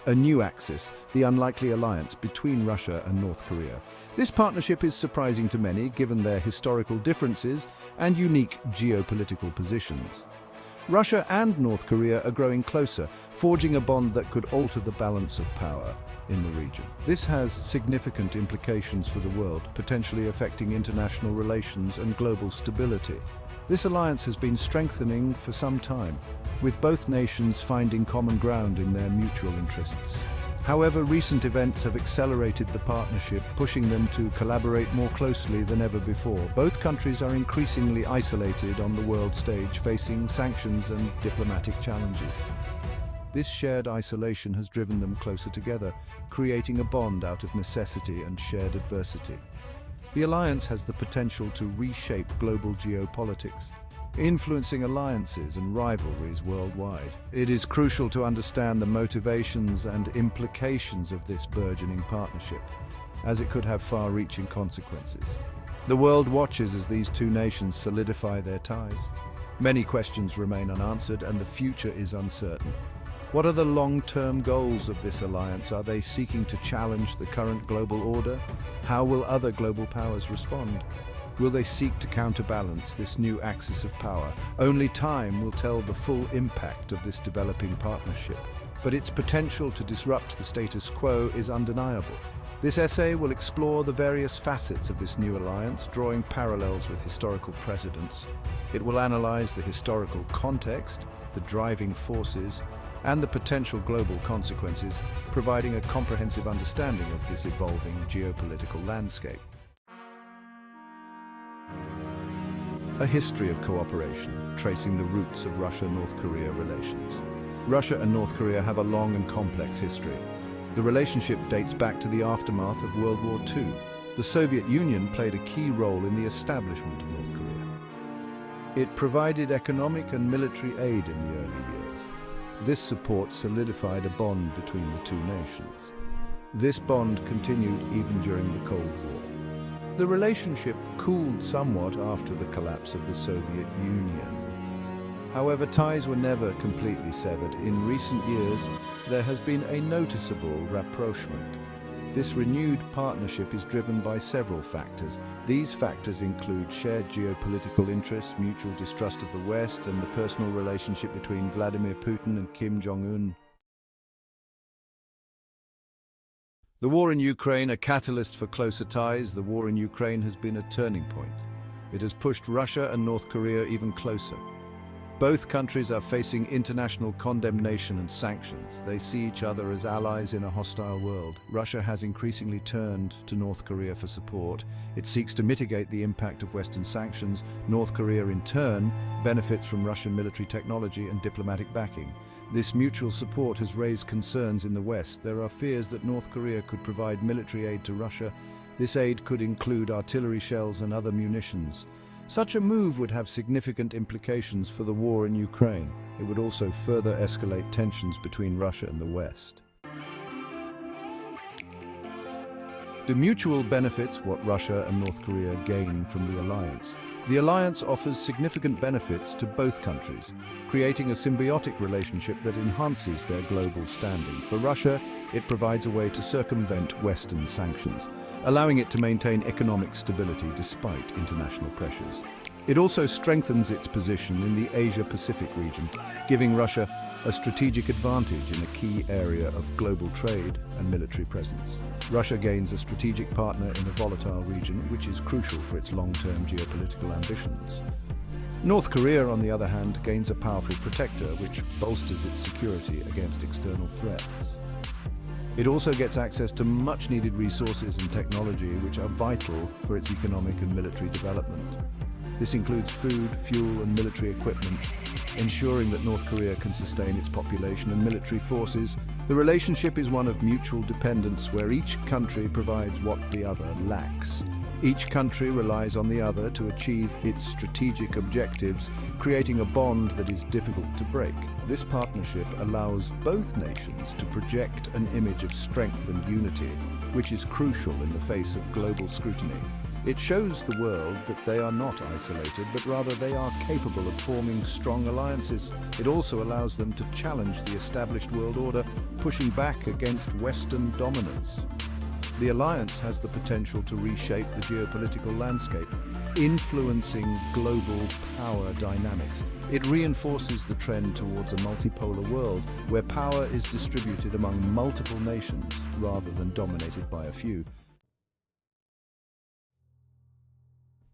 a new axis, the unlikely alliance between Russia and North Korea. This partnership is surprising to many, given their historical differences and unique geopolitical positions. Russia and North Korea are growing closer, forging a bond that could alter the balance of power in the region. This has significant implications for the world, potentially affecting international relations and global stability. This alliance has been strengthening for some time, with both nations finding common ground in their mutual interests. However, recent events have accelerated the partnership, pushing them to collaborate more closely than ever before. Both countries are increasingly isolated on the world stage, facing sanctions and diplomatic challenges. This shared isolation has driven them closer together, creating a bond out of necessity and shared adversity. The alliance has the potential to reshape global geopolitics, influencing alliances and rivalries worldwide. It is crucial to understand the motivations and implications of this burgeoning partnership, as it could have far-reaching consequences. The world watches as these two nations solidify their ties. Many questions remain unanswered, and the future is uncertain. What are the long-term goals of this alliance? Are they seeking to challenge the current global order? How will other global powers respond? Will they seek to counterbalance this new axis of power? Only time will tell the full impact of this developing partnership. But its potential to disrupt the status quo is undeniable. This essay will explore the various facets of this new alliance, drawing parallels with historical precedents. It will analyze the historical context, the driving forces, and the potential global consequences, providing a comprehensive understanding of this evolving geopolitical landscape. A history of cooperation, tracing the roots of Russia-North Korea relations. Russia and North Korea have a long and complex history. The relationship dates back to the aftermath of World War II. The Soviet Union played a key role in the establishment of North Korea. It provided economic and military aid in the early years. This support solidified a bond between the two nations. This bond continued even during the Cold War. The relationship cooled somewhat after the collapse of the Soviet Union. However, ties were never completely severed. In recent years, there has been a noticeable rapprochement. This renewed partnership is driven by several factors. These factors include shared geopolitical interests, mutual distrust of the West, and the personal relationship between Vladimir Putin and Kim Jong-un. The war in Ukraine, a catalyst for closer ties. The war in Ukraine has been a turning point. It has pushed Russia and North Korea even closer. Both countries are facing international condemnation and sanctions. They see each other as allies in a hostile world. Russia has increasingly turned to North Korea for support. It seeks to mitigate the impact of Western sanctions. North Korea, in turn, benefits from Russian military technology and diplomatic backing. This mutual support has raised concerns in the West. There are fears that North Korea could provide military aid to Russia. This aid could include artillery shells and other munitions. Such a move would have significant implications for the war in Ukraine. It would also further escalate tensions between Russia and the West. Do mutual benefits what Russia and North Korea gain from the alliance? The alliance offers significant benefits to both countries, creating a symbiotic relationship that enhances their global standing. For Russia, it provides a way to circumvent Western sanctions, allowing it to maintain economic stability despite international pressures. It also strengthens its position in the Asia-Pacific region, giving Russia a strategic advantage in a key area of global trade and military presence. Russia gains a strategic partner in a volatile region, which is crucial for its long-term geopolitical ambitions. North Korea, on the other hand, gains a powerful protector, which bolsters its security against external threats. It also gets access to much-needed resources and technology which are vital for its economic and military development. This includes food, fuel, and military equipment, ensuring that North Korea can sustain its population and military forces. The relationship is one of mutual dependence, where each country provides what the other lacks. Each country relies on the other to achieve its strategic objectives, creating a bond that is difficult to break. This partnership allows both nations to project an image of strength and unity, which is crucial in the face of global scrutiny. It shows the world that they are not isolated, but rather they are capable of forming strong alliances. It also allows them to challenge the established world order, pushing back against Western dominance. The alliance has the potential to reshape the geopolitical landscape, influencing global power dynamics. It reinforces the trend towards a multipolar world where power is distributed among multiple nations rather than dominated by a few.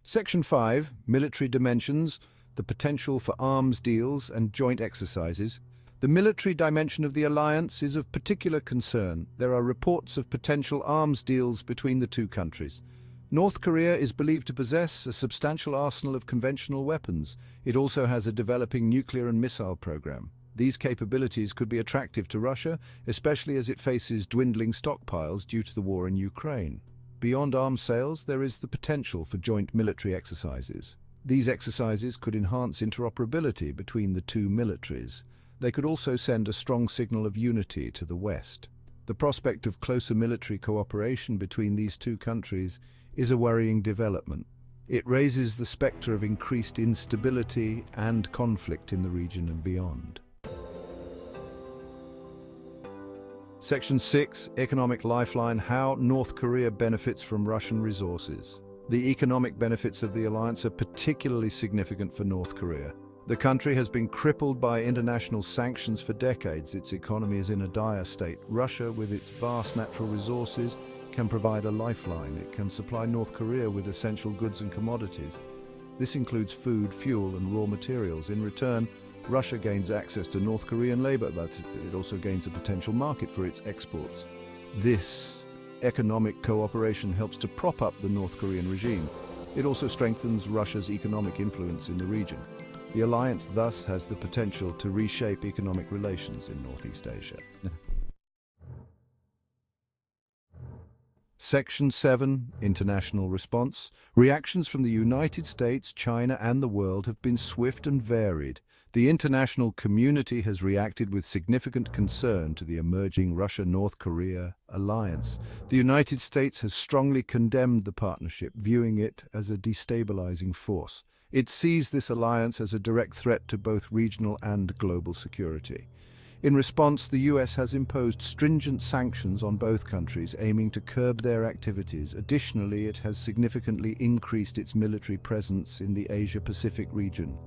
Section 5, Military Dimensions, the potential for arms deals and joint exercises. The military dimension of the alliance is of particular concern. There are reports of potential arms deals between the two countries. North Korea is believed to possess a substantial arsenal of conventional weapons. It also has a developing nuclear and missile program. These capabilities could be attractive to Russia, especially as it faces dwindling stockpiles due to the war in Ukraine. Beyond arms sales, there is the potential for joint military exercises. These exercises could enhance interoperability between the two militaries. They could also send a strong signal of unity to the West. The prospect of closer military cooperation between these two countries is a worrying development. It raises the specter of increased instability and conflict in the region and beyond. Section 6, Economic Lifeline: How North Korea benefits from Russian resources. The economic benefits of the alliance are particularly significant for North Korea. The country has been crippled by international sanctions for decades. Its economy is in a dire state. Russia, with its vast natural resources, can provide a lifeline. It can supply North Korea with essential goods and commodities. This includes food, fuel, and raw materials. In return, Russia gains access to North Korean labor, but it also gains a potential market for its exports. This economic cooperation helps to prop up the North Korean regime. It also strengthens Russia's economic influence in the region. The alliance thus has the potential to reshape economic relations in Northeast Asia. Section 7, International Response. Reactions from the United States, China, and the world have been swift and varied. The international community has reacted with significant concern to the emerging Russia-North Korea alliance. The United States has strongly condemned the partnership, viewing it as a destabilizing force. It sees this alliance as a direct threat to both regional and global security. In response, the US has imposed stringent sanctions on both countries, aiming to curb their activities. Additionally, it has significantly increased its military presence in the Asia-Pacific region.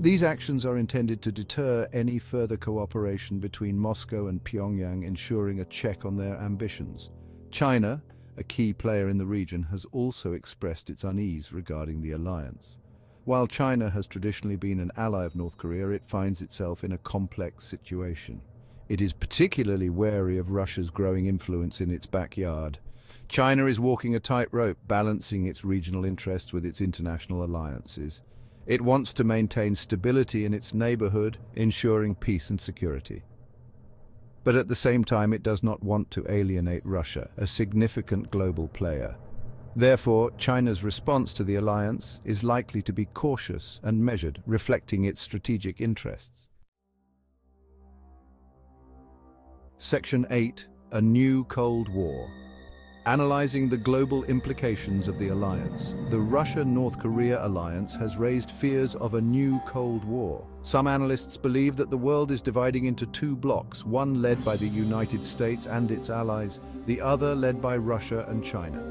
These actions are intended to deter any further cooperation between Moscow and Pyongyang, ensuring a check on their ambitions. China, a key player in the region, has also expressed its unease regarding the alliance. While China has traditionally been an ally of North Korea, it finds itself in a complex situation. It is particularly wary of Russia's growing influence in its backyard. China is walking a tightrope, balancing its regional interests with its international alliances. It wants to maintain stability in its neighborhood, ensuring peace and security. But at the same time, it does not want to alienate Russia, a significant global player. Therefore, China's response to the alliance is likely to be cautious and measured, reflecting its strategic interests. Section 8, A New Cold War. Analyzing the global implications of the alliance, the Russia-North Korea alliance has raised fears of a new Cold War. Some analysts believe that the world is dividing into two blocks, one led by the United States and its allies, the other led by Russia and China.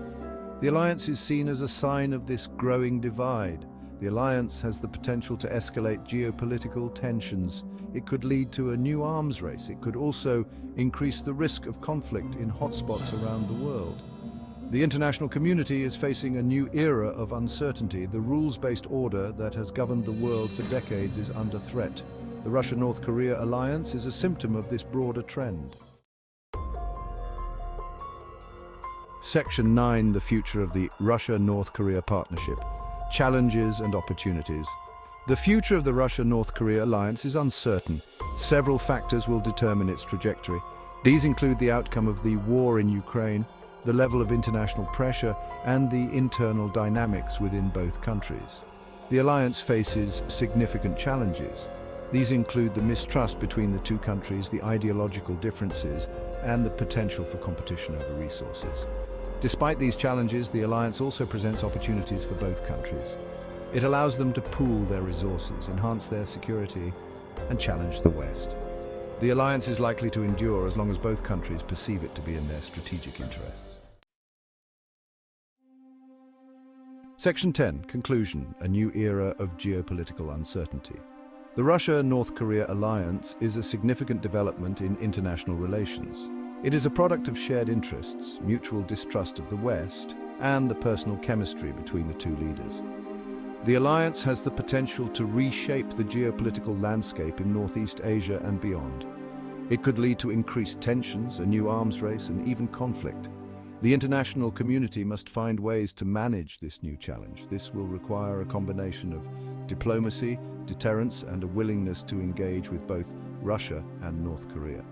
The alliance is seen as a sign of this growing divide. The alliance has the potential to escalate geopolitical tensions. It could lead to a new arms race. It could also increase the risk of conflict in hotspots around the world. The international community is facing a new era of uncertainty. The rules-based order that has governed the world for decades is under threat. The Russia-North Korea alliance is a symptom of this broader trend. Section 9, The Future of the Russia-North Korea Partnership. Challenges and opportunities. The future of the Russia-North Korea alliance is uncertain. Several factors will determine its trajectory. These include the outcome of the war in Ukraine, the level of international pressure, and the internal dynamics within both countries. The alliance faces significant challenges. These include the mistrust between the two countries, the ideological differences, and the potential for competition over resources. Despite these challenges, the alliance also presents opportunities for both countries. It allows them to pool their resources, enhance their security, and challenge the West. The alliance is likely to endure as long as both countries perceive it to be in their strategic interests. Section 10. Conclusion. A new era of geopolitical uncertainty. The Russia-North Korea alliance is a significant development in international relations. It is a product of shared interests, mutual distrust of the West, and the personal chemistry between the two leaders. The alliance has the potential to reshape the geopolitical landscape in Northeast Asia and beyond. It could lead to increased tensions, a new arms race, and even conflict. The international community must find ways to manage this new challenge. This will require a combination of diplomacy, deterrence, and a willingness to engage with both Russia and North Korea.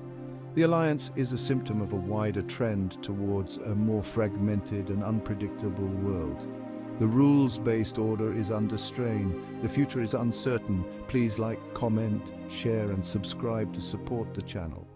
The alliance is a symptom of a wider trend towards a more fragmented and unpredictable world. The rules-based order is under strain. The future is uncertain. Please like, comment, share, and subscribe to support the channel.